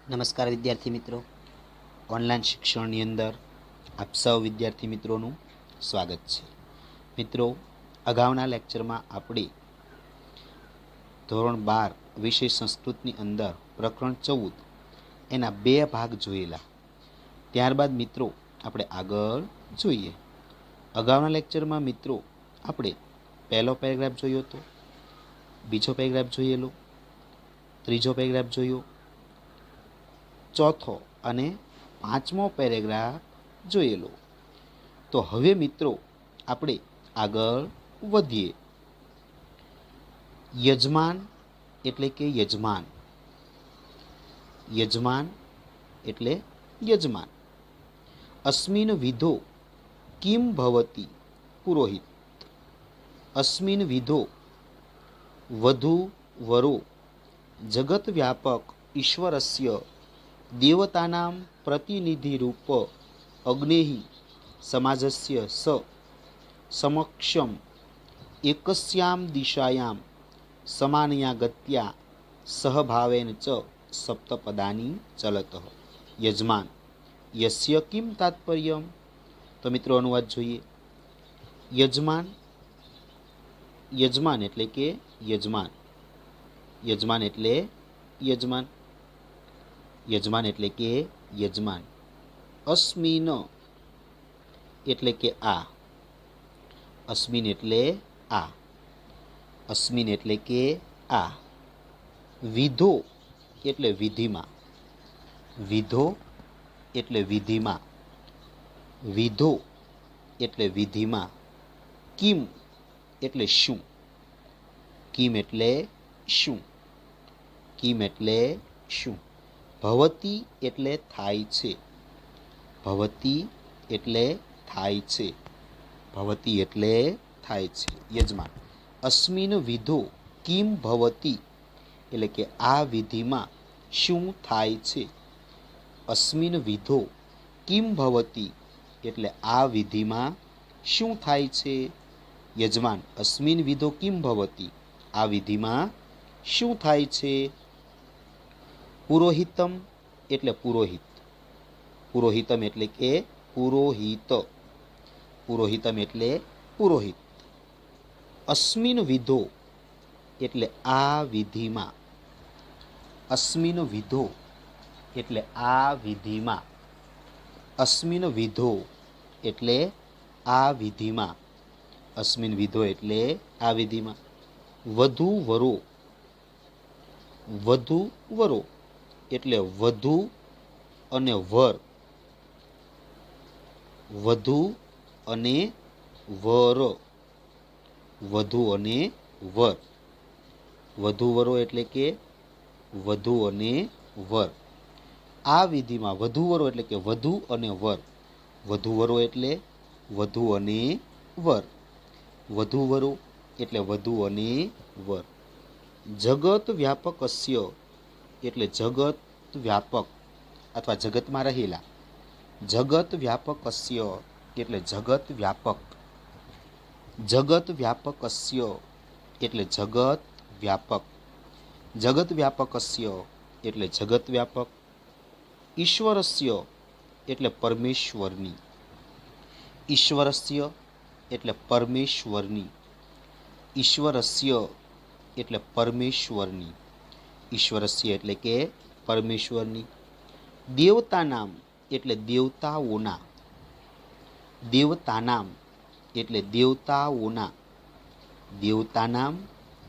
નમસ્કાર વિદ્યાર્થી મિત્રો, ઓનલાઈન શિક્ષણની અંદર આપ સૌ વિદ્યાર્થી મિત્રોનું સ્વાગત છે. મિત્રો, અગાઉના લેક્ચરમાં આપણે ધોરણ 12 વિષય સંસ્કૃતની અંદર પ્રકરણ 14 એના 2 ભાગ જોયેલા. ત્યારબાદ મિત્રો આપણે આગળ જોઈએ. અગાઉના લેક્ચરમાં મિત્રો આપણે પહેલો પેરેગ્રાફ જોયો હતો, બીજો પેરેગ્રાફ જોયેલો, ત્રીજો પેરેગ્રાફ જોયો, ચોથો અને પાંચમો પેરેગ્રાફ જોયેલો. તો હવે મિત્રો આપણે આગળ વધીએ. યજમાન એટલે કે યજમાન. યજમાન એટલે યજમાન. અસ્મિન વિધો કિમ ભવતી પુરોહિત. અસ્મિન વિધો વધુ વરો જગત વ્યાપક ઈશ્વરસ્ય દેવતાનાં પ્રતિનિધિરૂપ અગ્નેઃ સમાજસ્ય સમક્ષમ એકસ્યામ દિશાયામ સમાનયા ગત્યા સહભાવેન ચ સપ્તપદાની ચલતઃ. યજમાન યસ્ય કિમ તાત્પર્યમ. તો મિત્રો અનુવાદ જોઈએ. યજમાન, યજમાન એટલે કે યજમાન. યજમાન એટલે યજમાન. યજમાન એટલે કે યજમાન. અસ્મિન એટલે કે આ. અસ્મિન એટલે આ. અસ્મિન એટલે કે આ. વિધો એટલે વિધિમાં. વિધો એટલે વિધિમાં. વિધો એટલે વિધિમાં. કિમ એટલે શું. કિમ એટલે શું. કિમ એટલે શું. ભવતી એટલે થાય છે. ભવતી એટલે થાય છે. ભવતી એટલે થાય છે. યજમાન. અસ્મિન વિધો કિમ ભવતી એટલે કે આ વિધિમાં શું થાય છે. અસ્મિન વિધો કિમ ભવતી એટલે આ વિધિમાં શું થાય છે. યજમાન. અસ્મિન વિધો કિમ ભવતી આ વિધિમાં શું થાય છે. પુરોહિતમ એટલે પુરોહિત. પુરોહિતમ એટલે કે પુરોહિત. પુરોહિતમ એટલે પુરોહિત. અસ્મિન વિધો એટલે આ વિધિમાં. અસ્મિન વિધો એટલે આ વિધિમાં. અસ્મિન વિધો એટલે આ વિધિમાં. અસ્મિન વિધો એટલે આ વિધિમાં. વધુ વરો. વધુ વરો એટલે વધુ અને વર. વધુ અને વર. વધુ અને વર. વધુ વરો એટલે કે વધુ અને વર. આ વિધિમાં વધુ વરો એટલે કે વધુ અને વર. વધુ વરો એટલે વધુ અને વર. વધુ વરો એટલે વધુ અને વર. જગત વ્યાપકસ્ય એટલે જગત વ્યાપક અથવા જગતમાં રહેલા. જગત વ્યાપકસ્ય એટલે જગત વ્યાપક. જગત વ્યાપકસ્ય એટલે જગત વ્યાપક. જગત વ્યાપકસ્ય એટલે જગત વ્યાપક. ઈશ્વરસ્ય એટલે પરમેશ્વરની. ઈશ્વરસ્ય એટલે પરમેશ્વરની. ઈશ્વરસ્ય એટલે પરમેશ્વરની. ઈશ્વરસ્ય એટલે કે પરમેશ્વરની. દેવતાનામ એટલે દેવતાઓના. દેવતાનામ એટલે દેવતાઓના. દેવતાનામ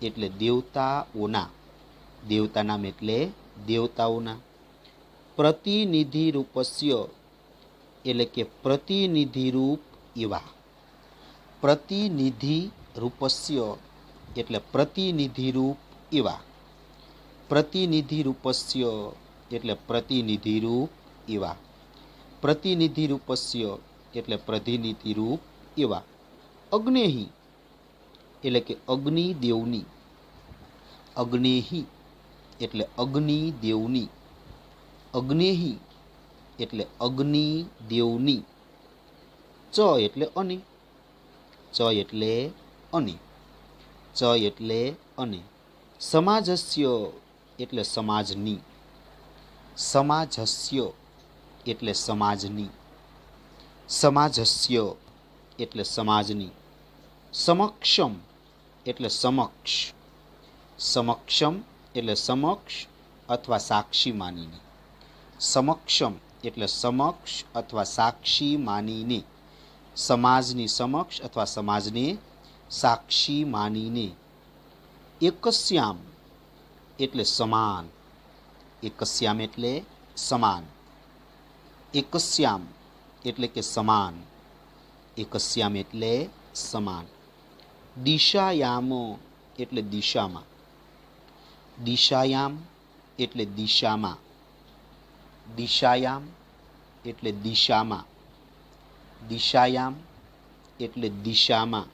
એટલે દેવતાઓના. દેવતાનામ એટલે દેવતાઓના. પ્રતિનિધિ રૂપસ્ય એટલે કે પ્રતિનિધિરૂપ એવા. પ્રતિનિધિ રૂપસ્ય એટલે પ્રતિનિધિરૂપ એવા. પ્રતિનિધિ રૂપસ્ય એટલે પ્રતિનિધિરૂપ એવા. પ્રતિનિધિ રૂપસ્ય એટલે પ્રતિનિધિરૂપ એવા. અગ્નેહિ એટલે કે અગ્નિદેવની. અગ્નેહિ એટલે અગ્નિદેવની. અગ્નેહિ એટલે અગ્નિદેવની. ચ એટલે અને. ચ એટલે અને. ચ એટલે અને. સમાજસ્ય એટલે સમાજની. સમાજસ્ય એટલે સમાજની, સમાજસ્ય એટલે સમાજની, સમક્ષમ એટલે સમક્ષ, સમક્ષમ એટલે સમક્ષ અથવા સાક્ષી માનીને, સમક્ષમ એટલે સમક્ષ અથવા સાક્ષી માનીને, સમાજની સમક્ષ અથવા સમાજને સાક્ષી માનીને, એકસ્યામ એટલે સમાન, એકસ્યામ એટલે સમાન, એકસ્યામ એટલે કે સમાન, એકસ્યામ એટલે સમાન, દિશાયામ એટલે દિશામાં, દિશાયામ એટલે દિશામાં, દિશાયામ એટલે દિશામાં, દિશાયામ એટલે દિશામાં,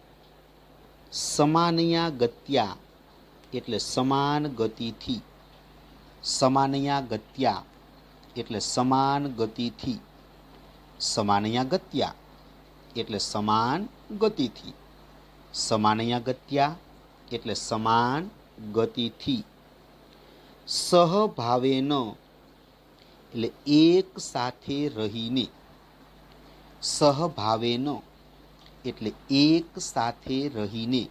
સમાનયા ગત્યા એટલે સમાન ગતિથી, સમાનયા ગત્યા એટલે સમાન ગતિથી, સમાનયા ગત્યા એટલે સમાન ગતિથી, સમાનયા ગત્યા એટલે સમાન ગતિથી, સહભાવેન એટલે એક સાથે રહીને, સહભાવેન એટલે એક સાથે રહીને,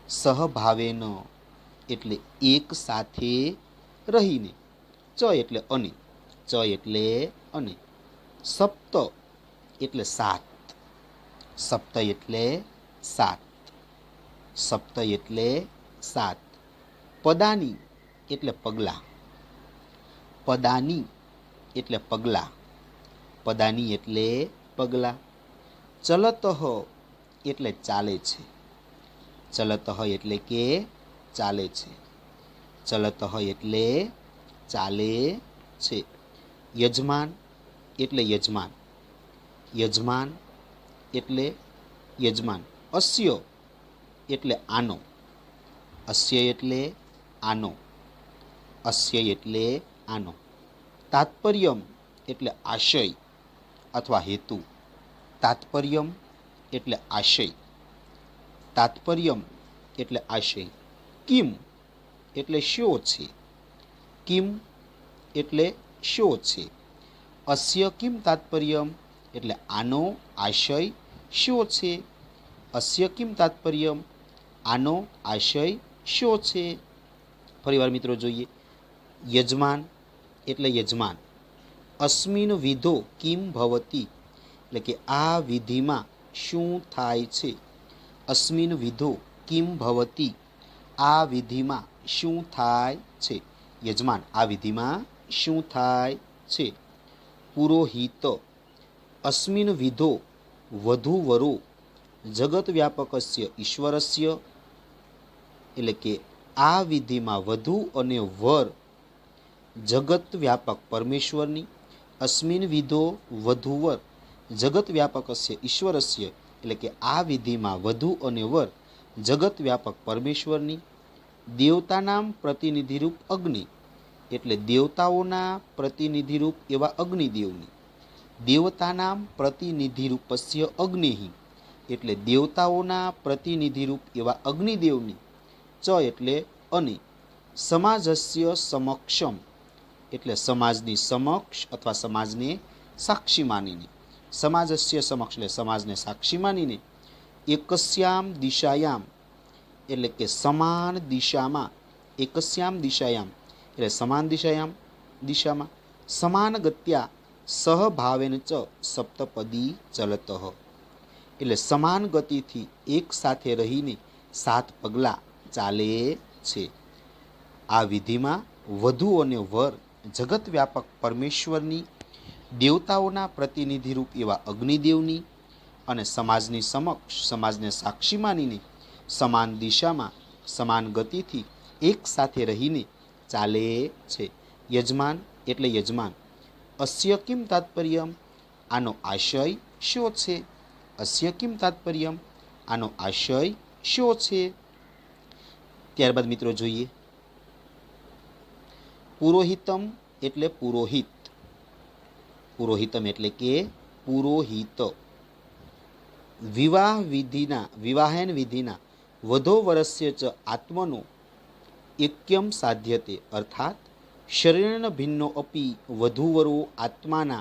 સહભાવેન એટલે એક સાથે રહીને, ચ એટલે અને, ચ એટલે અને, સપ્ત એટલે સાત, સપ્ત એટલે સાત, સપ્ત એટલે સાત, પદાની એટલે પગલા, પદાની એટલે પગલા, પદાની એટલે પગલા, ચલતઃ એટલે ચાલે છે, ચલતઃ એટલે કે ચાલે છે, ચલતઃ એટલે ચાલે છે, યજમાન એટલે યજમાન, યજમાન એટલે યજમાન, અસ્ય એટલે આનો, અસ્ય એટલે આનો, અસ્ય એટલે આનો, તાત્પર્યમ એટલે આશય અથવા હેતુ, તાત્પર્યમ એટલે આશય, તાત્પર્યમ એટલે આશય, કિમ એટલે શો છે, કિમ એટલે શો છે, અસ્ય કિમ તાત્પર્યમ એટલે આનો આશય શો છે, અસ્ય કિમ તાત્પર્યમ આનો આશય શો છે. ફરીવાર મિત્રો જોઈએ, યજમાન એટલે યજમાન, અસ્મિન વિધો કિમ ભવતી એટલે કે આ વિધિમાં શું થાય છે, અસ્મિન વિધો કિમ ભવતી આ વિધિમાં શું થાય છે, યજમાન આ વિધિમાં શું થાય છે, પુરોહિત અસ્મિન વિધો વધુવરો જગત વ્યાપકસ્ય ઈશ્વરસ્ય એટલે કે આ વિધિમાં વધુ અને વર જગત વ્યાપક પરમેશ્વરની, અસ્મિન વિધો વધુવર જગત વ્યાપકસ્ય ઈશ્વરસ્ય એટલે કે આ વિધિમાં વધુ અને વર જગત વ્યાપક પરમેશ્વરની, દેવતાનામ પ્રતિનિધિરૂપ અગ્નિ એટલે દેવતાઓના પ્રતિનિધિરૂપ એવા અગ્નિદેવની, દેવતાનામ પ્રતિનિધિરૂપસ્ય અગ્નિ એટલે દેવતાઓના પ્રતિનિધિરૂપ એવા અગ્નિદેવની, ચ એટલે અને, સમાજસ્ય સમક્ષમ એટલે સમાજની સમક્ષ અથવા સમાજને સાક્ષી માનીને, સમાજસ્ય સમક્ષ એટલે સમાજને સાક્ષી માનીને, એકસ્યામ દિશાયામ એટલે કે સમાન દિશામાં, એકસ્યામ દિશાયામ એટલે સમાન દિશાયામ દિશામાં, સમાન ગત્યા સહભાવેન ચ સપ્તપદી ચલતઃ એટલે સમાન ગતિથી એક સાથે રહીને સાત પગલા ચાલે છે. આ વિધિમાં વધુ અને વર જગત વ્યાપક પરમેશ્વરની, દેવતાઓના પ્રતિનિધિરૂપ એવા અગ્નિદેવની અને સમાજની સમક્ષ સમાજને સાક્ષી માનીને સમાન દિશામાં સમાન ગતિથી એક સાથે રહીને ચાલે છે. યજમાન એટલે યજમાન, અસ્ય કિમ તાત્પર્યમ આનો આશય શો છે, અસ્ય કિમ તાત્પર્યમ આનો આશય શો છે. ત્યારબાદ મિત્રો જોઈએ, પુરોહિતમ એટલે પુરોહિત, પુરોહિતમ એટલે કે પુરોહિત, વિવાહ વિધિના વિવાહેન વિધિના વધો વરસ્ય ચ આત્મનો એક્યમ સાધ્યતે અર્થાત शरीरेण भिन्नो अपि वधूवरो आत्माना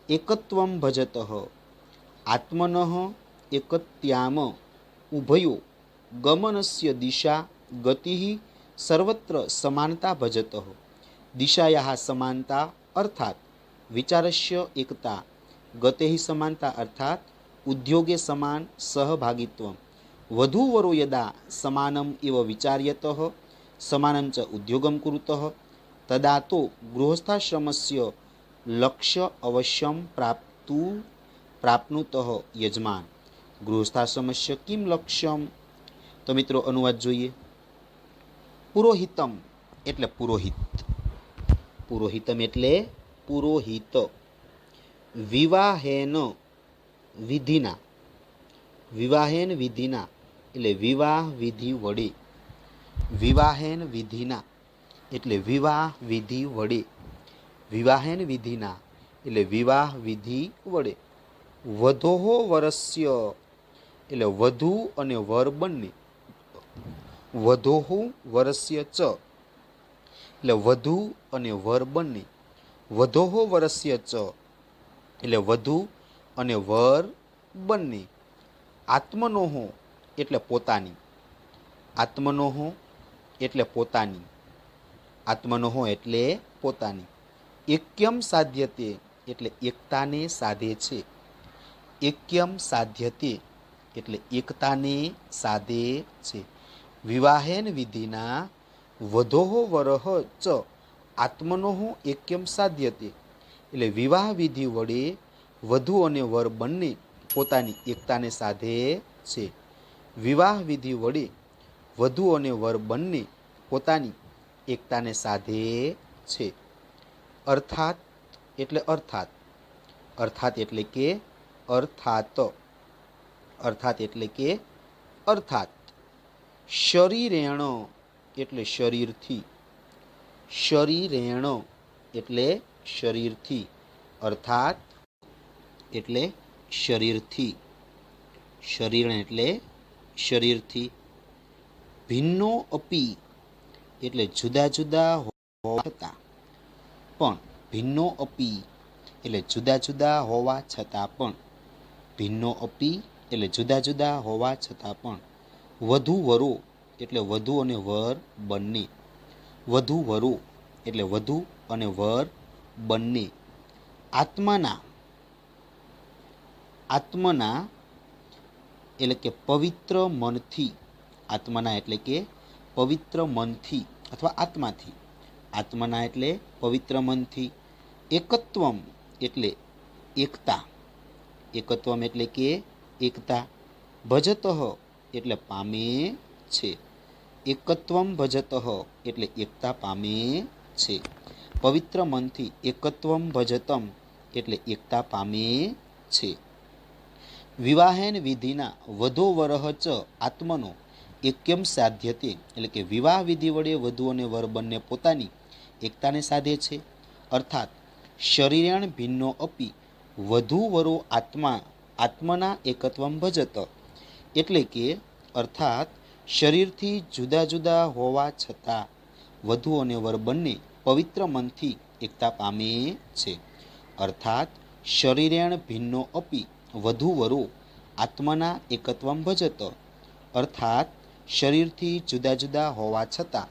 एकत्वं भजतः। आत्मनः एकत्याम उभयो गमनस्य दिशा गतिः सर्वत्र समानता भजतः। दिशायाः समानता अर्थात विचारस्य एकता, गतेः समानता अर्थात उद्योगे समान सहभागित्वं। वधूवरो यदा समानम् इव विचार्यतः समानं च उद्योगं कुरुतः तदा तो गृहस्थाश्रमस्य लक्ष्य अवश्यं प्राप्नुतः यजमान। गृहस्थाश्रमस्य किं लक्ष्यं? तो मित्रों अनुवाद જોઈએ। પુરોહિતમ એટલે પુરોહિત, પુરોહિતમ એટલે પુરોહિત। વિવાહેન વિધિના, વિવાહેન વિધિના એટલે વિવાહ વિધિ વડે, વિવાહેન વિધિના એટલે વિવાહ વિધિ વડે, વિવાહેન વિધિના એટલે વિવાહ વિધિ વડે। વધોહો વરસ્ય એટલે વધુ અને વર બંને, વધોહુ વરસ્ય ચ એટલે વધુ અને વર બંને, વધોહો વરસ્ય ચ એટલે વધુ અને વર બંને। આત્મનોહો એટલે પોતાની, આત્મનોહો એટલે પોતાની, આત્મનોહો એટલે પોતાની। એક્યમ સાધ્યતે એટલે એકતાને સાધે છે, એક્યમ સાધ્યતે એટલે એકતાને સાધે છે। વિવાહેન વિધિના વધોહો વરહ ચ આત્મનોહો એક્યમ સાધ્યતે એટલે વિવાહ વિધિ વડે વધુ અને વર બંને પોતાની એકતાને સાધે છે। વિવાહ વિધિ વડે વધુ અને વર બંને પોતાની એકતાને સાધે છે। અર્થાત એટલે અર્થાત, અર્થાત એટલે કે અર્થાત, અર્થાત એટલે કે અર્થાત। શરીરેણ એટલે શરીરથી, શરીરેણ એટલે શરીરથી, અર્થાત એટલે શરીરથી, શરીરેણ એટલે શરીરથી। ભિન્નો અપી એટલે જુદા જુદા હોવા છતાં પણ, ભિન્નો અપી એટલે જુદા જુદા હોવા છતાં પણ, ભિન્નો અપી એટલે જુદા જુદા હોવા છતાં પણ। વધુ વરો એટલે વધુ અને વર બંને, વધુ વરો એટલે વધુ અને વર બંને। આત્માના, આત્મના એટલે કે પવિત્ર મનથી, આત્મના એટલે કે પવિત્ર મનથી અથવા આત્માથી, આત્મના એટલે પવિત્ર મનથી। એકત્વમ એટલે એકતા, એકત્વમ એટલે કે એકતા। ભજતઃ એટલે પામે છે, એકત્વમ ભજતઃ એટલે એકતા પામે છે। પવિત્ર મનથી એકત્વમ ભજતમ એટલે એકતા પામે છે। વિવાહેન વિધિના વધો વરહ ચ આત્મનો એક્યમ સાધ્યતે એટલે કે વિવાહ વિધિ વડે વધુ અને વર બંને પોતાની એકતાને સાધે છે। અર્થાત શરીરેણ ભિન્નો અપી વધુ વરો આત્મા આત્મના એકત્વમ ભજત એટલે કે અર્થાત શરીરથી જુદા જુદા હોવા છતાં વધુ અને વર બંને પવિત્ર મનથી એકતા પામે છે। અર્થાત શરીરેણ ભિન્નો અપી વધુ વરો આત્મના એકત્વમ ભજત, અર્થાત શરીરથી જુદા જુદા હોવા છતાં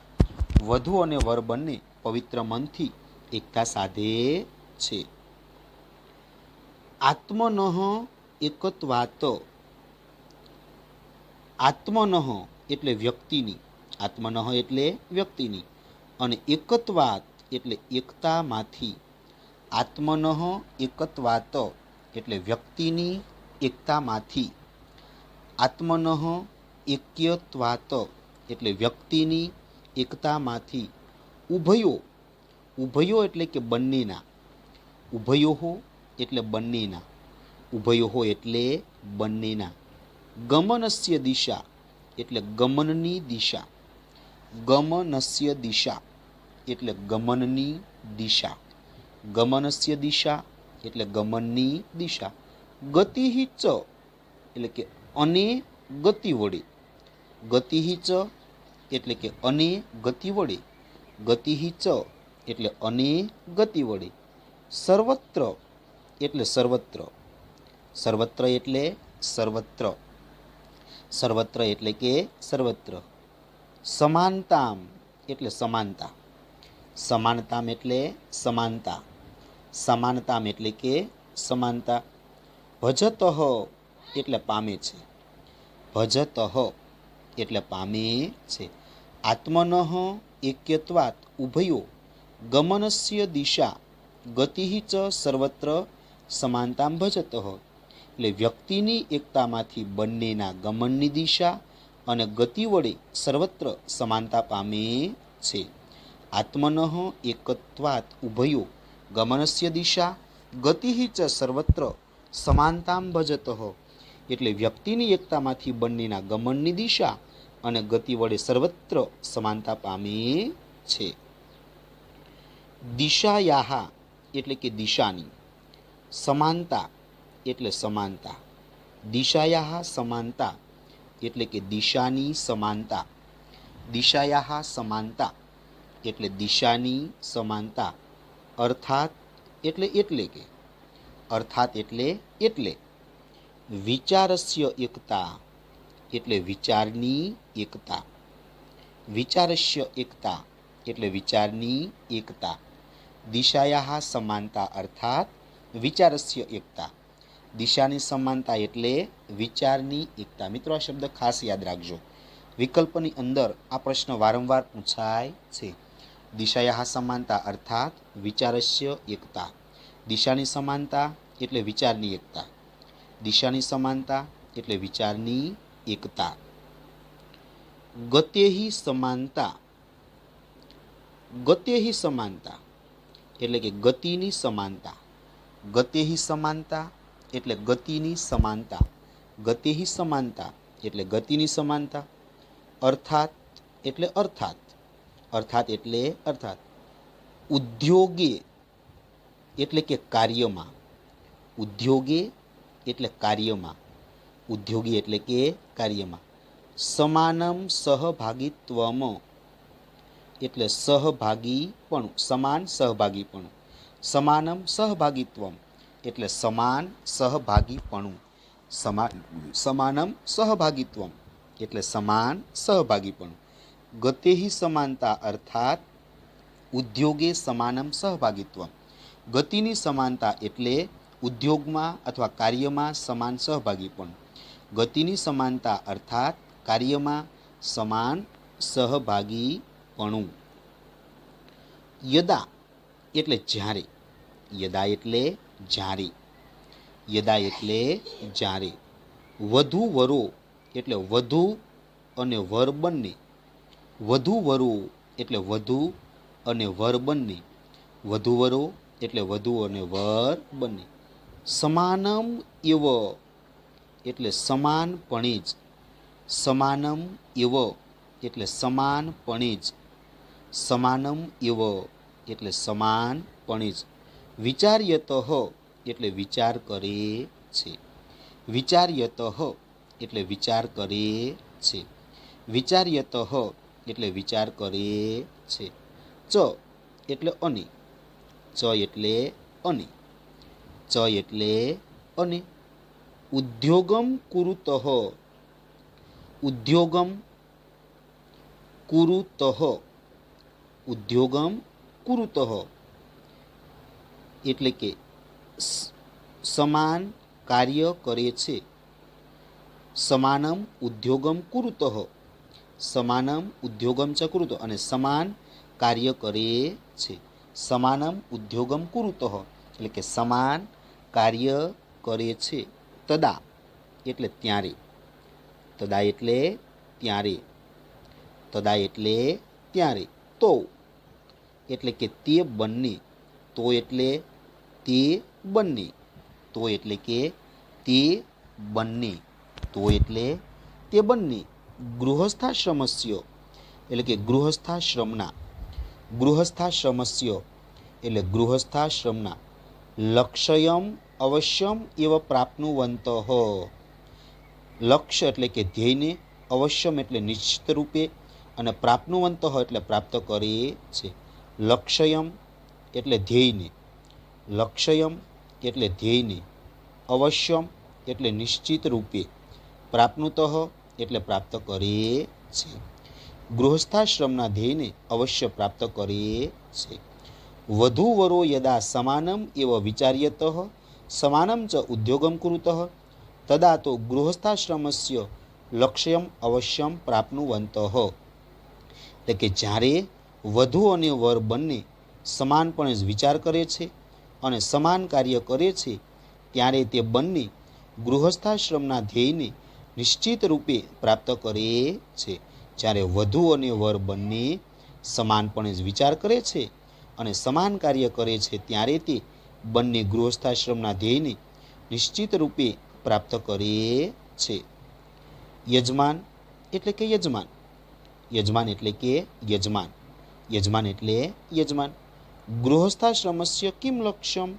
વધુ અને વર બંને પવિત્ર મનથી એકતા સાધે છે। આત્મનઃ એકત્વાત, આત્મનઃ એટલે વ્યક્તિની, આત્મનઃ એટલે વ્યક્તિની અને એકત્વાત એટલે એકતામાંથી, આત્મનઃ એકત્વાત એટલે વ્યક્તિની એકતામાંથી, આત્મનઃ એક્યત્વાત એટલે વ્યક્તિની એકતામાંથી। ઉભયો, ઉભયો એટલે કે બંનેના, ઉભયોહો એટલે બંનેના, ઉભયોહો એટલે બંનેના। ગમનસ્ય દિશા એટલે ગમનની દિશા, ગમનસ્ય દિશા એટલે ગમનની દિશા, ગમનસ્ય દિશા એટલે ગમનની દિશા। ગતિ ચ એટલે કે અને ગતિ વડે, ગતિ ચ એટલે કે અને ગતિ વડે, ગતિ ચ એટલે અને ગતિ વડે, સર્વત્ર એટલે સર્વત્ર, સર્વત્ર એટલે સર્વત્ર, સર્વત્ર એટલે કે સર્વત્ર, સમાનતામ એટલે સમાનતા, સમાનતામ એટલે સમાનતા, સમાનતામ એટલે કે સમાનતા, ભજતઃ એટલે પામે છે, ભજતઃ એટલે પામે છે, આત્મનઃ એક્યત્વાત ઉભયો ગમનસ્ય દિશા ગતિ ચ સર્વત્ર સમાનતામ ભજતઃ, એટલે વ્યક્તિની એકતામાંથી બંનેના ગમનની દિશા અને ગતિ વડે સર્વત્ર સમાનતા પામે છે. આત્મનઃ એકત્વાત ઉભયો ગમનસ્ય દિશા ગતિ ચ સર્વત્ર સમાનતામ ભજતઃ, એટલે વ્યક્તિની એકતામાંથી બંનેના ગમનની દિશા અને ગતિ વડે સર્વત્ર સમાનતા પામે છે. દિશાયાહ એટલે કે દિશાની, સમાનતા એટલે સમાનતા, દિશાયાહ સમાનતા એટલે કે દિશાની સમાનતા, દિશાયાહ સમાનતા એટલે દિશાની સમાનતા, અર્થાત એટલે કે, અર્થાત એટલે, વિચારસ્ય એકતા એટલે વિચારની એકતા, વિચારસ્ય એકતા એટલે વિચારની એકતા, દિશાયાહ સમાનતા અર્થાત વિચારસ્ય એકતા, દિશાની સમાનતા એટલે વિચારની એકતા. મિત્રો આ શબ્દ ખાસ યાદ રાખજો, વિકલ્પની અંદર આ પ્રશ્ન વારંવાર પૂછાય છે. દિશાયાહ સમાનતા અર્થાત વિચારસ્ય એકતા, દિશાની સમાનતા એટલે વિચારની એકતા, દિશાની સમાનતા એટલે વિચારની એકતા. ગતેહિ સમાનતા, ગતેહિ સમાનતા એટલે કે ગતિની સમાનતા, ગતેહિ સમાનતા એટલે ગતિની સમાનતા, ગતેહિ સમાનતા એટલે ગતિની સમાનતા, અર્થાત એટલે અર્થાત, અર્થાત એટલે અર્થાત, ઉદ્યોગે એટલે કે કાર્યમાં, ઉદ્યોગે એટલે કાર્યમાં, ઉદ્યોગી એટલે કે કાર્યમાં, સમાનમ સહભાગીત્વમ એટલે સહભાગીપણું, સમાન સહભાગીપણું, સમાનમ સહભાગીત્વમ એટલે સમાન સહભાગીપણું, સમાનમ સહભાગીત્વમ એટલે સમાન સહભાગીપણું, ગતેહિ સમાનતા અર્થાત ઉદ્યોગે સમાનમ સહભાગીત્વમ, ગતિની સમાનતા એટલે ઉદ્યોગમાં અથવા કાર્યમાં સમાન સહભાગીપણું, ગતિની સમાનતા અર્થાત કાર્યમાં સમાન સહભાગીપણું. યદા એટલે જ્યારે, યદા એટલે જ્યારે, યદા એટલે જ્યારે, વધુ વરો એટલે વધુ અને વર બંને, વધુ વરો એટલે વધુ અને વર બંને, વધુ વરો એટલે વધુ અને વર બંને, સમાનમ એવ એટલે સમાનપણે જ, સમાનમ એવ એટલે સમાનપણે જ, સમાનમ એવ એટલે સમાનપણે જ, વિચાર્યતઃ એટલે વિચાર કરે છે, વિચાર્યતઃ એટલે વિચાર કરે છે, વિચાર્યતઃ એટલે વિચાર કરે છે. ચ એટલે અને, ચ એટલે અને, ચ એટલે અને, ઉદ્યોગમ કુરુતઃ, ઉદ્યોગમ કુરુતઃ, ઉદ્યોગમ કુરુતઃ એટલે કે સમાન કાર્ય કરે છે, સમાનમ ઉદ્યોગમ કુરુતઃ, સમાનમ ઉદ્યોગમ ચ કુરુતઃ અને સમાન કાર્ય કરે છે, સમાનમ ઉદ્યોગમ કુરુતઃ એટલે કે સમાન કાર્ય કરે છે. તદા એટલે ત્યારે, તદા એટલે ત્યારે, તદા એટલે ત્યારે, તો એટલે કે તે બંને, તો એટલે તે બંને, તો એટલે કે તે બંને, તો એટલે તે બંને, ગૃહસ્થાશ્રમસ્ય એટલે કે ગૃહસ્થાશ્રમના, ગૃહસ્થાશ્રમસ્ય એટલે ગૃહસ્થાશ્રમના, લક્ષ્યમ અવશ્યમ એવ પ્રાપ્નુવંતઃ, લક્ષ્ય એટલે કે ધ્યેયને, અવશ્યમ એટલે નિશ્ચિત રૂપે અને પ્રાપ્નુવંતઃ એટલે પ્રાપ્ત કરે છે, લક્ષ્યમ એટલે ધ્યેયને, લક્ષ્યમ એટલે ધ્યેયને, અવશ્યમ એટલે નિશ્ચિત રૂપે, પ્રાપ્નુતઃ એટલે પ્રાપ્ત કરે છે. ગૃહસ્થાશ્રમના ધ્યેયને અવશ્ય પ્રાપ્ત કરે છે. વધુ વરો યદા સમાનમ એવ વિચાર્યતઃ સમાનમ ચ ઉદ્યોગમ કુરુતઃ તદા તો ગૃહસ્થાશ્રમસ્ય લક્ષ્યમ અવશ્યમ પ્રાપ્નુવંતઃ. એટલે કે જ્યારે વધુ અને વર બંને સમાનપણે જ વિચાર કરે છે અને સમાન કાર્ય કરે છે ત્યારે તે બંને ગૃહસ્થાશ્રમના ધ્યેયને નિશ્ચિત રૂપે પ્રાપ્ત કરે છે. જ્યારે વધુ અને વર બંને સમાનપણે જ વિચાર કરે છે અને સમાન કાર્ય કરે છે ત્યારે તે બંને ગૃહસ્થાશ્રમના ધ્યેયને નિશ્ચિત રૂપે પ્રાપ્ત કરે છે. યજમાન એટલે કે યજમાન, યજમાન એટલે કે યજમાન, યજમાન એટલે યજમાન. ગૃહસ્થાશ્રમસ્ય કિમ લક્ષ્યમ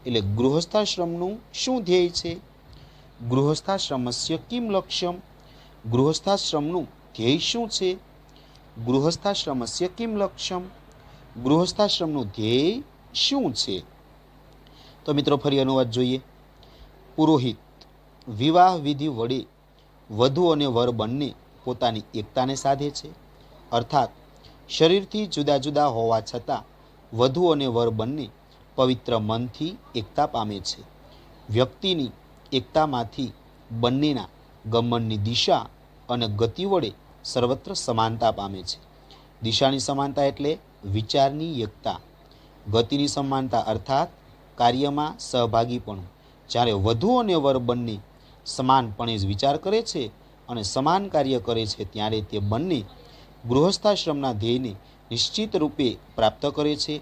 એટલે ગૃહસ્થાશ્રમનું શું ધ્યેય છે? ગૃહસ્થાશ્રમસ્ય કિમ લક્ષ્યમ, ગૃહસ્થાશ્રમનું ધ્યેય શું છે? ગૃહસ્થાશ્રમસ્ય કિમ લક્ષ્યમ, ગૃહસ્થાશ્રમનું ધ્યેય શું છે? તો મિત્રો ફરી અનુવાદ જોઈએ. પુરોહિત વિવાહ વિધિ વડે વધુ અને વર બંને પોતાની એકતાને સાધે છે. અર્થાત શરીરથી જુદા જુદા હોવા છતાં વધુ અને વર બંને પવિત્ર મનથી એકતા પામે છે. વ્યક્તિની એકતામાંથી બંનેના ગમનની દિશા અને ગતિ વડે સર્વત્ર સમાનતા પામે છે. દિશાની સમાનતા એટલે વિચારની એકતા, ગતિની સમાનતા અર્થાત કાર્યમાં સહભાગીપણું. જ્યારે વધુ અને વર બંને સમાનપણે જ વિચાર કરે છે અને સમાન કાર્ય કરે છે ત્યારે તે બંને ગૃહસ્થાશ્રમના ધ્યેયને નિશ્ચિત રૂપે પ્રાપ્ત કરે છે.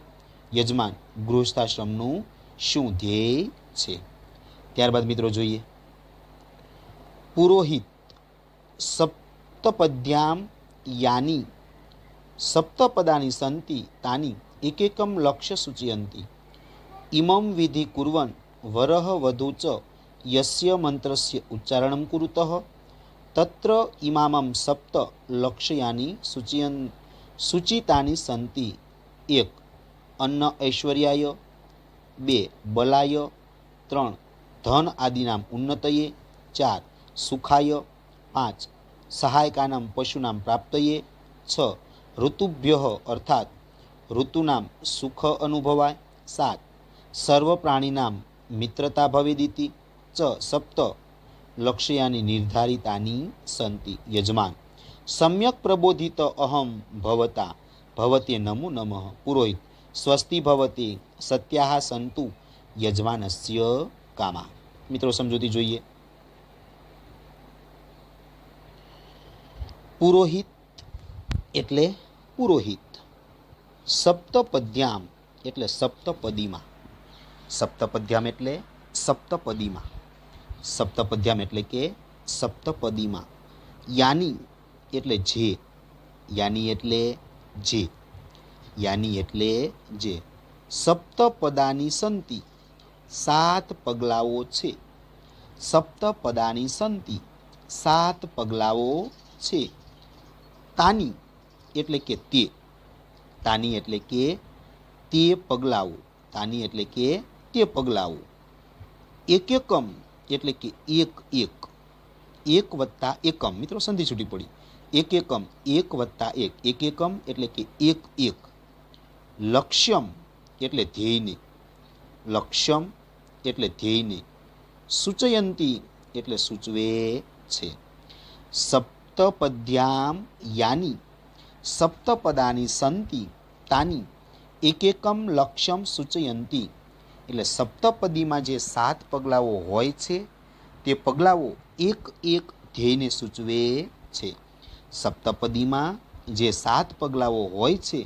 યજમાન ગૃહસ્થાશ્રમનું શું ધ્યેય છે? ત્યારબાદ મિત્રો જોઈએ પુરોહિત સપ્તપદ્યામ યાની સપ્તપદાની સંતિ તાની એકેકમ લક્ષ્ય સૂચયંતિ ઇમમ વિધિ કુર્વન વરહ વધુ ચ યસ્ય મંત્રસ્ય ઉચ્ચારણમ કુરુતઃ તત્ર ઇમામમ સપ્ત લક્ષ્યાની સૂચિતાની સંતિ. 1. અન્ન ઐશ્વર્યાય, 2. બલાય, 3. ધન આદિનામ ઉન્નતયે, 4. સુખાય, 5. સહાયકાનામ પશુનામ પ્રાપ્તયે, 6. ઋતુભ્ય અર્થાત ઋતુનામ સુખ અનુભવાય, 7. સર્વ પ્રાણીનામ મિત્રતા ભવેદિતિ ચ 7 લક્ષ્યાની નિર્ધારિતાની સંતિ. યજમાન સમ્યક પ્રબોધિત અહમ ભવતા ભવતે નમો નમઃ. પુરોહિત સ્વસ્તિ ભવતે સત્યાહ સંતુ યજમાનસ્ય કામા. મિત્રો સમજૂતી જોઈએ. પુરોહિત એટલે પુરોહિત, સપ્તપદ્યામ એટલે સપ્તપદીમાં, સપ્તપદ્યામ એટલે સપ્તપદીમાં, સપ્તપદ્યામ એટલે કે સપ્તપદીમાં. યાની એટલે જે, યાની એટલે જે, યાની એટલે જે. સપ્તપદાની સંતિ 7 પગલાઓ છે. સપ્તપદાની સંતિ 7 પગલાઓ છે. તાની એટલે કે તે, તાની એટલે કે તે પગલાઓ, તાની એટલે કે તે પગલાઓ. એકેકમ એટલે કે એક એક, એક વત્તા એકમ. મિત્રો સંધિ છૂટી પડી. એકેકમ એક વત્તા એક, એકેકમ એટલે કે એક એક. લક્ષ્યમ એટલે ધ્યેયને, લક્ષ્યમ એટલે ધ્યેયને. સૂચયંતી એટલે સૂચવે છે. સપ્તપદ્યામ યાની સપ્તપદાની સંતિ તાની એકેકમ લક્ષ્યમ સૂચયંતી એટલે સપ્તપદીમાં જે 7 પગલાઓ હોય છે તે પગલાઓ એક એક ધ્યેયને સૂચવે છે. સપ્તપદીમાં જે 7 પગલાઓ હોય છે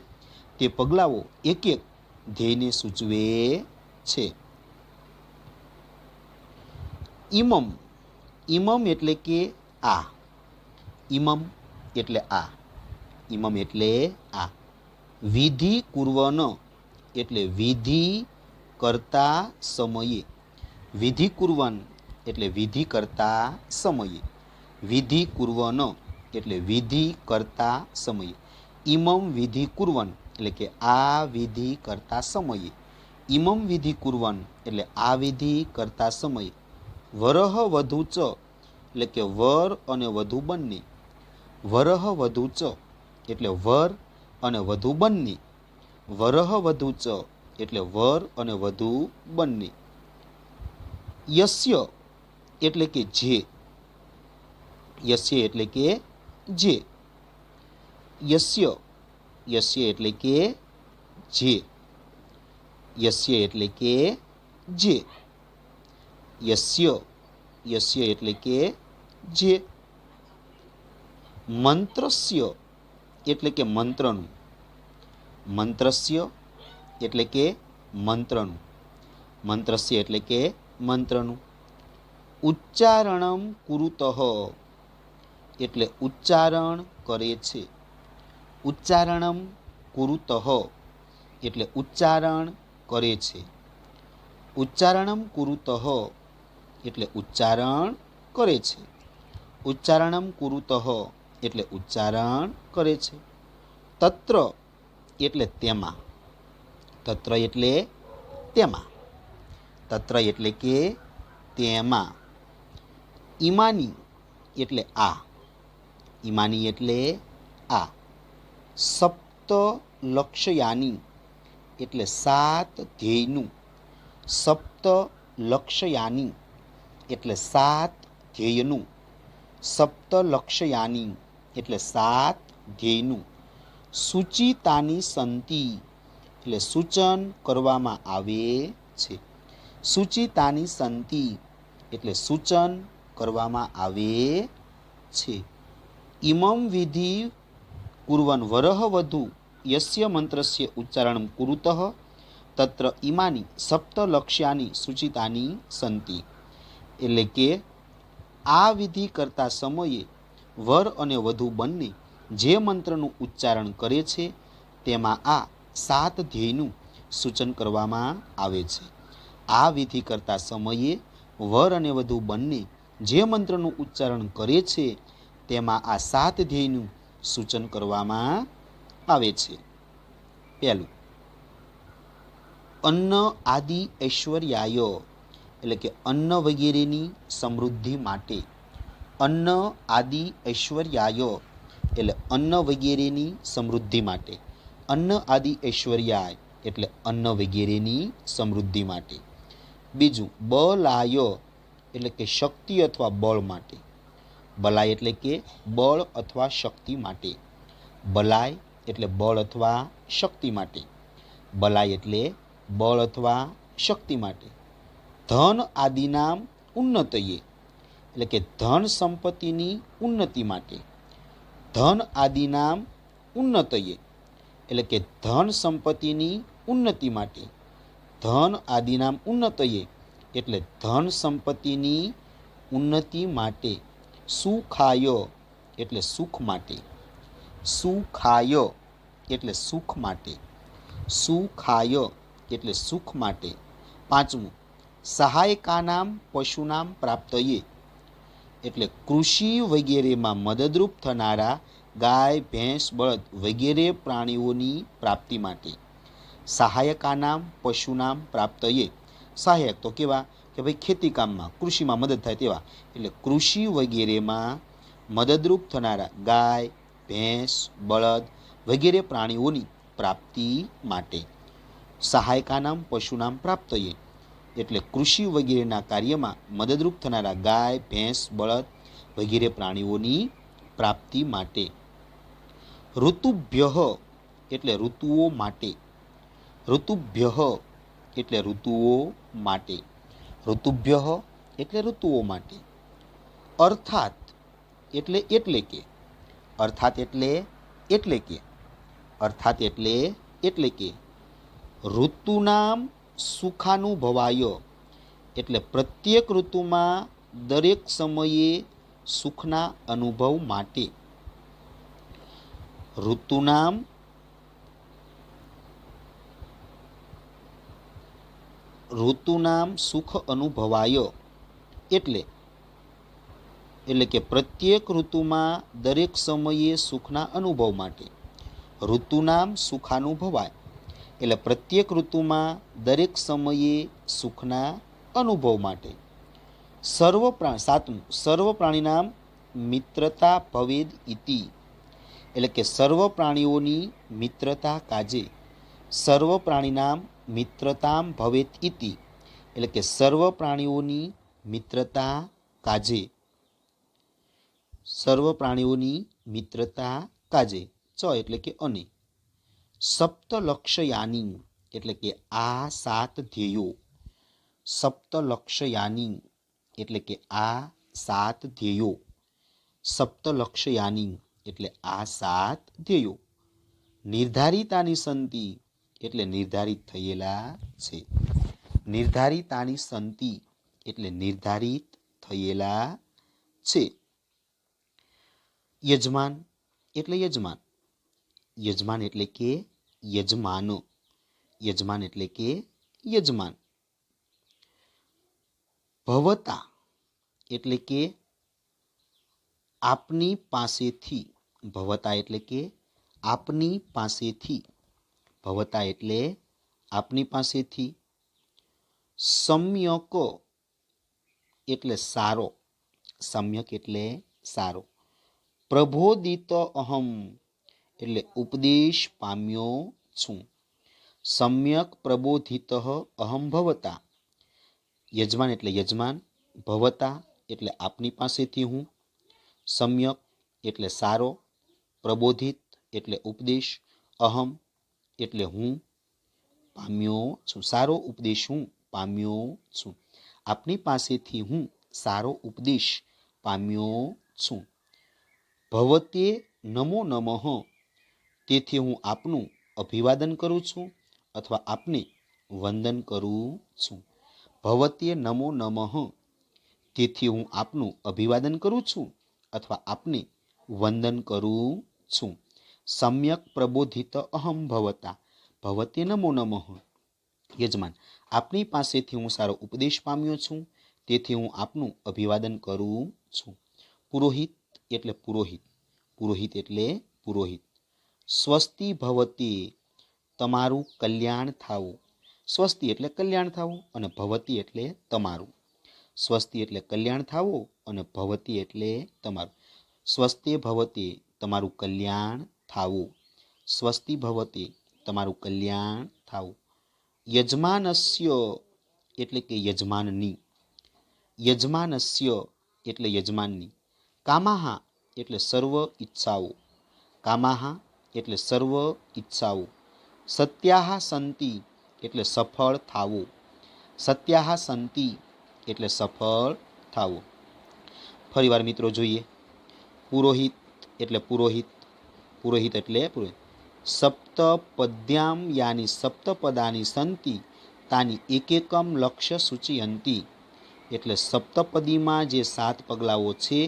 તે પગલાઓ એક એક ધ્યેયને સૂચવે છે. ઇમમ, ઇમમ એટલે કે આ, ઇમમ એટલે આ, ઇમમ એટલે આ. વિધિ કુર્વન એટલે વિધિ કરતા સમયે, વિધિ કુર્વન એટલે વિધિ કરતા સમયે, વિધિ કુર્વન એટલે વિધિ કરતા સમયે. ઇમમ વિધિ કુર્વન એટલે કે આ વિધિ કરતા સમયે, ઇમમ વિધિ કુર્વન એટલે આ વિધિ કરતા સમયે, વરહ વધુ ચ એટલે કે વર અને વધુ બંને, વરહ વધુ ચ એટલે વર અને વધુ બંને, વરહ વધુ ચ એટલે વર અને વધુ બંને, યસ્ય એટલે કે જે, યસ્ય એટલે કે જે, યસ્ય, યસ્ય એટલે કે જે, યસ્ય એટલે કે જે, યસ્ય, યસ્ય એટલે કે જે, મંત્રસ્ય એટલે કે મંત્રનું, મંત્રસ્ય એટલે કે મંત્રનું, મંત્રસ્ય એટલે કે મંત્રનું, ઉચ્ચારણમ કુરુતઃ એટલે ઉચ્ચારણ કરે છે, ઉચ્ચારણમ કુરુતઃ એટલે ઉચ્ચારણ કરે છે, ઉચ્ચારણમ કુરુતઃ એટલે ઉચ્ચારણ કરે છે, ઉચ્ચારણમ કુરુતઃ એટલે ઉચ્ચારણ કરે છે, તત્ર એટલે તેમાં, તત્ર એટલે તેમાં, તત્ર એટલે કે તેમાં, ઈમાની એટલે આ, ઈમાની એટલે આ, સપ્ત લક્ષ્યાની એટલે સાત ધ્યેયનું, સપ્ત લક્ષ્યાની એટલે સાત ધ્યેયનું, સપ્ત લક્ષ્યાની એટલે સાત ધ્યેયનું, સૂચિતાની સંતિ એટલે સૂચન કરવામાં આવે છે, સૂચિતાની સંતિ એટલે સૂચન કરવામાં આવે છે, ઇમમ વિધિ કુર્વન વરહ વધુ યસ્ય મંત્રસ્ય ઉચ્ચારણમ કુરુતઃ તત્ર ઇમાની સપ્ત લક્ષ્યાની સૂચિતાની સંતિ, એટલે કે આ વિધિ કરતા સમયે વર અને વધુ બંને જે મંત્રનું ઉચ્ચારણ કરે છે તેમાં આ સાત ધ્યેયનું સૂચન કરવામાં આવે છે, આ વિધિ કરતા સમયે વર અને વધુ બંને જે મંત્રનું ઉચ્ચારણ કરે છે તેમાં આ સાત ધ્યેયનું સૂચન કરવામાં આવે છે. પહેલું, અન્ન આદિ ઐશ્વર્યાય એટલે કે અન્ન વગેરેની સમૃદ્ધિ માટે, અન્ન આદિ ઐશ્વર્યાય એટલે અન્ન વગેરેની સમૃદ્ધિ માટે, અન્ન આદિ ઐશ્વર્યાય એટલે અન્ન વગેરેની સમૃદ્ધિ માટે. બીજું, બલાય એટલે કે શક્તિ અથવા બળ માટે, બલાય એટલે કે બળ અથવા શક્તિ માટે, બલાય એટલે બળ અથવા શક્તિ માટે, બલાય એટલે બળ અથવા શક્તિ માટે. ધન આદિનામ ઉન્નતયે એટલે કે ધન સંપત્તિની ઉન્નતિ માટે, ધન આદિનામ ઉન્નતયે એટલે કે ધન સંપત્તિની ઉન્નતિ માટે, ધન આદિનામ ઉન્નતયે એટલે ધન સંપત્તિની ઉન્નતિ માટે. સુખાય એટલે સુખ માટે, સુખાય એટલે સુખ માટે, સુખાય એટલે સુખ માટે. પાંચમું, સહાયકાનામ પશુનામ પ્રાપ્તયે એટલે કૃષિ વગેરેમાં મદદરૂપ થનારા ગાય, ભેંસ, બળદ વગેરે પ્રાણીઓની પ્રાપ્તિ માટે. સહાયકાનામ પશુનામ પ્રાપ્તયે, સહાયક તો કેવા કે ભાઈ ખેતી કામમાં કૃષિમાં મદદ થાય તેવા, એટલે કૃષિ વગેરેમાં મદદરૂપ થનારા ગાય, ભેંસ, બળદ વગેરે પ્રાણીઓની પ્રાપ્તિ માટે. સહાયકાનામ પશુનામ પ્રાપ્તયે એટલે કૃષિ વગેરેના કાર્યમાં મદદરૂપ થનારા ગાય, ભેંસ, બળદ વગેરે પ્રાણીઓની પ્રાપ્તિ માટે. ઋતુભ્યઃ એટલે ઋતુઓ માટે, ઋતુભ્યઃ એટલે ઋતુઓ માટે, ઋતુભ્યઃ એટલે ઋતુઓ માટે. અર્થાત એટલે કે, અર્થાત એટલે કે, અર્થાત એટલે કે ઋતુનામ સુખાનુભવાય એટલે પ્રત્યેક ઋતુમાં દરેક સમયે સુખના અનુભવ માટે. ઋતુનામ સુખ અનુભવાય એટલે કે પ્રત્યેક ઋતુમાં દરેક સમયે સુખના અનુભવ માટે. ઋતુનામ સુખાનુભવાય, એટલે પ્રત્યેક ઋતુમાં દરેક સમયે સુખના અનુભવ માટે. સાતમું, સર્વ પ્રાણીનામ મિત્રતા ભવેદ ઇતિ, એટલે કે સર્વ પ્રાણીઓની મિત્રતા કાજે. સર્વ પ્રાણીનામ મિત્રતામ ભવેત ઇતિ, એટલે કે સર્વ પ્રાણીઓની મિત્રતા કાજે. સર્વ પ્રાણીઓની મિત્રતા કાજે. ચ એટલે કે અને. સપ્તલક્ષયાની, એટલે કે આ 7 ધ્યેયો. સપ્તલક્ષયાની, એટલે કે આ 7 ધ્યેયો. સપ્તલક્ષયાની, એટલે આ 7 ધ્યેયો. નિર્ધારિતાની સંતિ, એટલે નિર્ધારિત થયેલા છે. નિર્ધારિતાની સંતિ, એટલે નિર્ધારિત થયેલા છે. યજમાન એટલે યજમાન. યજમાન એટલે કે યજમાન. યજમાન એટલે કે યજમાન. ભવતા એટલે કે આપની પાસેથી. ભવતા એટલે કે આપની પાસેથી. ભવતા એટલે આપની પાસેથી. સમ્યક એટલે સારો. સમ્યક એટલે સારો. પ્રબોધિત અહમ, એટલે ઉપદેશ પામ્યો છું. સમ્યક પ્રબોધિત અહમ ભવતા. યજમાન એટલે યજમાન. ભવતા એટલે આપની પાસેથી હું. સમ્યક એટલે સારો. પ્રબોધિત એટલે ઉપદેશ. અહમ એટલે હું પામ્યો છું. સારો ઉપદેશ હું પામ્યો છું. આપની પાસેથી હું સારો ઉપદેશ પામ્યો છું. ભવતે નમો નમઃ, તેથી હું આપનું અભિવાદન કરું છું અથવા આપને વંદન કરું છું. ભવતે નમો નમઃ, તેથી હું આપનું અભિવાદન કરું છું અથવા આપને વંદન કરું છું. સમ્યક પ્રબોધિત અહમ ભવતા. ભવતે નમો નમઃ. યજમાન, આપની પાસેથી હું સારો ઉપદેશ પામ્યો છું, તેથી હું આપનું અભિવાદન કરું છું. પુરોહિત એટલે પુરોહિત. પુરોહિત એટલે પુરોહિત. સ્વસ્તિ ભવતી, તમારું કલ્યાણ થાવું. સ્વસ્તિ એટલે કલ્યાણ થાવું અને ભવતી એટલે તમારું. સ્વસ્તિ એટલે કલ્યાણ થાવું અને ભવતી એટલે તમારું. સ્વસ્તે ભવતી, તમારું કલ્યાણ થાવું. સ્વસ્તિ ભવતી, તમારું કલ્યાણ થાવું. યજમાનસ્ય એટલે કે યજમાનની. યજમાનસ્ય એટલે યજમાનની. કામાહા એટલે સર્વ ઈચ્છાઓ. કામાહા એટલે સર્વ ઈચ્છાઓ. સત્યાહા સંતિ એટલે સફળ થાવો. સત્યાહા સંતિ એટલે સફળ થાવો. ફરીવાર મિત્રો જોઈએ. પુરોહિત એટલે પુરોહિત. પુરોહિત એટલે પુરોહિત. સપ્તપદ્યામ યાની સપ્તપદાની સંતિ તાની એકેકમ લક્ષ્ય સૂચિયંતી, એટલે સપ્તપદીમાં જે 7 પગલાઓ છે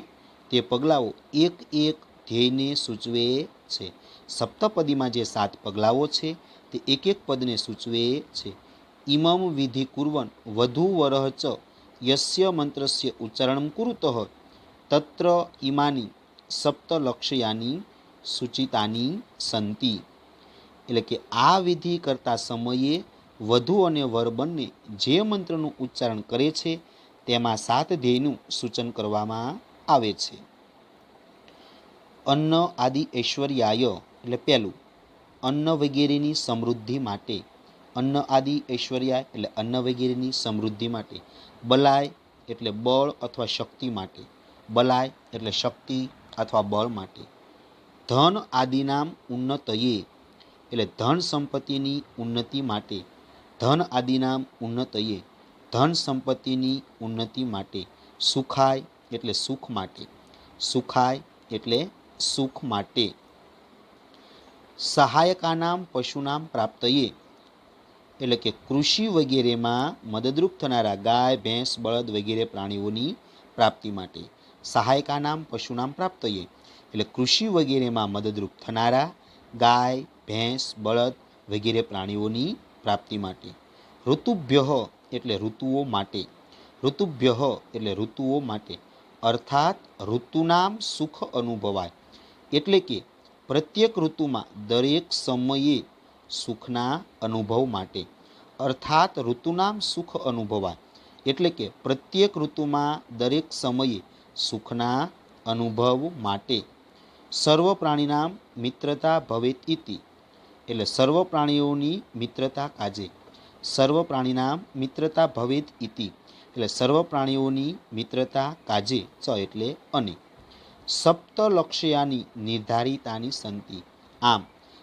તે પગલાઓ એક એક ધ્યેયને સૂચવે છે. સપ્તપદીમાં જે 7 પગલાઓ છે તે એક એક પદને સૂચવે છે. ઇમમ વિધિ કુર્વન વધુ વરહ ચ યસ્ય મંત્રસ્ય ઉચ્ચારણમ કુરુતઃ તત્ર ઇમાની સપ્તલક્ષ્યાની સૂચિતાની સંતિ, એટલે કે આ વિધિ કરતા સમયે વધુ અને વર બંને જે મંત્રનું ઉચ્ચારણ કરે છે તેમાં 7 ધ્યેયનું સૂચન કરવામાં આવે છે. અન્ન આદિ ઐશ્વર્યાય, એટલે પહેલું અન્ન વગેરેની સમૃદ્ધિ માટે. અન્ન આદિ ઐશ્વર્યાય એટલે અન્ન વગેરેની સમૃદ્ધિ માટે. બલાય એટલે બળ અથવા શક્તિ માટે. બલાય એટલે શક્તિ અથવા બળ માટે. ધન આદિનામ ઉન્નતયે, એટલે ધન સંપત્તિની ઉન્નતિ માટે. ધન આદિનામ ઉન્નતયે, ધન સંપત્તિની ઉન્નતિ માટે. સુખાય એટલે સુખ માટે. સુખાય એટલે સુખ માટે. સહાયકાનામ પશુનામ પ્રાપ્તયે, એટલે કે કૃષિ વગેરેમાં મદદરૂપ થનારા ગાય, ભેંસ, બળદ વગેરે પ્રાણીઓની પ્રાપ્તિ માટે. સહાયકાનામ પશુનામ પ્રાપ્તયે, એટલે કૃષિ વગેરેમાં મદદરૂપ થનારા ગાય, ભેંસ, બળદ વગેરે પ્રાણીઓની પ્રાપ્તિ માટે. ઋતુભ્યઃ એટલે ઋતુઓ માટે. ઋતુભ્યઃ એટલે ઋતુઓ માટે. અર્થાત ઋતુનામ સુખ અનુભવાય, એટલે કે પ્રત્યેક ઋતુમાં દરેક સમયે સુખના અનુભવ માટે, અર્થાત ઋતુનામ સુખ અનુભવાય, એટલે કે પ્રત્યેક ઋતુમાં દરેક સમયે સુખના અનુભવ માટે સર્વ પ્રાણીનામ મિત્રતા ભવેત ઇતિ, એટલે સર્વ પ્રાણીઓની મિત્રતા કાજે, સર્વ પ્રાણીનામ મિત્રતા ભવેત ઇતિ, એટલે સર્વ પ્રાણીઓની મિત્રતા કાજે, ચ એટલે અને. સપ્તલક્ષ્યાની નિર્ધારિતાની સંતિ, આમ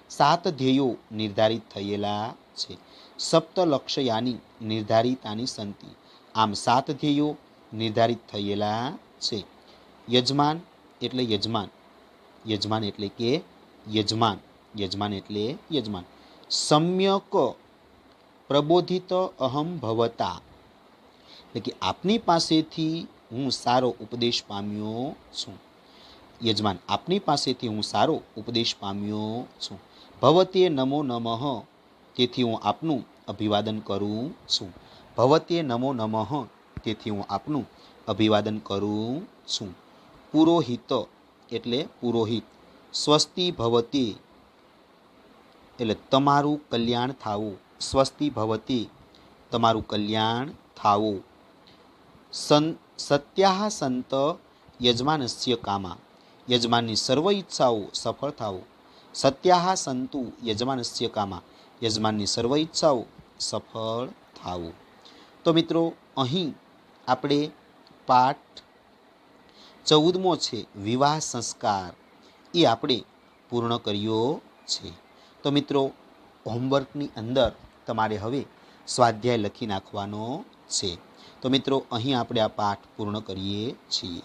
7 ધ્યેયો નિર્ધારિત થયેલા છે. સપ્તલક્ષ્યાની નિર્ધારિતાની સંતિ, આમ 7 ધ્યેયો નિર્ધારિત થયેલા છે. યજમાન એટલે યજમાન, યજમાન એટલે કે યજમાન, યજમાન એટલે યજમાન. સમ્યક પ્રબોધિત અહમ ભવતા, એટલે કે આપની પાસેથી હું સારો ઉપદેશ પામ્યો છું. યજમાન, આપની પાસેથી હું સારો ઉપદેશ પામ્યો છું. ભવતે નમો નમઃ, તેથી હું આપનું અભિવાદન કરું છું. ભવતે નમો નમઃ, તેથી હું આપનું અભિવાદન કરું છું. પુરોહિત એટલે પુરોહિત. સ્વસ્તિ ભવતે, એટલે તમારું કલ્યાણ થાવું. સ્વસ્તિ ભવતે, તમારું કલ્યાણ થાવું. સત્યાહ સંત યજમાનસ્ય કામા, યજમાનની સર્વ ઈચ્છાઓ સફળ થાવો. સત્યાહ સંતુ યજમાનસ્ય કામા, યજમાનની સર્વ ઈચ્છાઓ સફળ થાવો. તો મિત્રો, અહીં આપણે પાઠ 14મો છે વિવાહ સંસ્કાર, એ આપણે પૂર્ણ કર્યો છે. તો મિત્રો, હોમવર્કની અંદર તમારે હવે સ્વાધ્યાય લખી નાખવાનો છે. તો મિત્રો, અહીં આપણે આ પાઠ પૂર્ણ કરીએ છીએ.